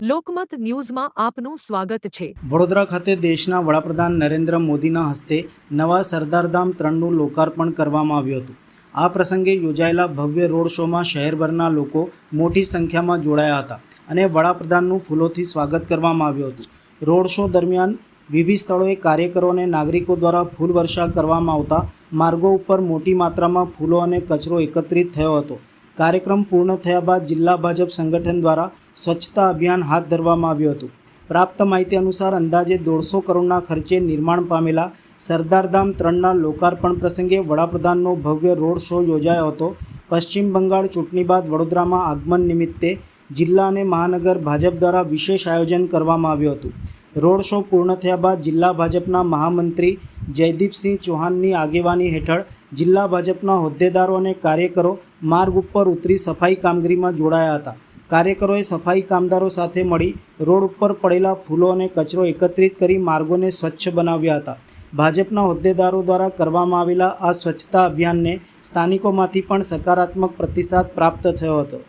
લોકમત ન્યૂઝમાં આપનું સ્વાગત છે। વડોદરા ખાતે દેશના વડાપ્રધાન નરેન્દ્ર મોદીના હસ્તે નવા સરદારધામ 3નું લોકાર્પણ કરવામાં આવ્યું હતું। આ પ્રસંગે યોજાયેલા ભવ્ય રોડ શોમાં શહેરભરના લોકો મોટી સંખ્યામાં જોડાયા હતા અને વડાપ્રધાનનું ફૂલોથી સ્વાગત કરવામાં આવ્યું હતું। રોડ શો દરમિયાન વિવિધ સ્થળોએ કાર્યકરો અને નાગરિકો દ્વારા ફૂલવર્ષા કરવામાં આવતા માર્ગો ઉપર મોટી માત્રામાં ફૂલો અને કચરો એકત્રિત થયો હતો। કાર્યક્રમ પૂર્ણ થયા બાદ જિલ્લા ભાજપ સંગઠન દ્વારા સ્વચ્છતા અભિયાન હાથ ધરવામાં આવ્યું હતું। પ્રાપ્ત માહિતી અનુસાર અંદાજે 150 કરોડના ખર્ચે નિર્માણ પામેલા સરદારધામ 3ના લોકાર્પણ પ્રસંગે વડાપ્રધાનનો ભવ્ય રોડ શો યોજાયો હતો। પશ્ચિમ બંગાળ ચૂંટણી બાદ વડોદરામાં આગમન નિમિત્તે જિલ્લા અને મહાનગર ભાજપ દ્વારા વિશેષ આયોજન કરવામાં આવ્યું હતું। રોડ શો પૂર્ણ થયા બાદ જિલ્લા ભાજપના મહામંત્રી જયદીપસિંહ ચૌહાણની આગેવાની હેઠળ જિલ્લા ભાજપના હોદ્દેદારો અને કાર્યકરો માર્ગ ઉપર ઉતરી સફાઈ કામગીરીમાં જોડાયા હતા। કાર્યકરોએ સફાઈ કામદારો સાથે મળી રોડ ઉપર પડેલા ફૂલો અને કચરો એકત્રિત કરી માર્ગોને સ્વચ્છ બનાવ્યા હતા। ભાજપના હોદ્દેદારો દ્વારા કરવામાં આવેલા આ સ્વચ્છતા અભિયાનને સ્થાનિકોમાંથી પણ સકારાત્મક પ્રતિસાદ પ્રાપ્ત થયો હતો।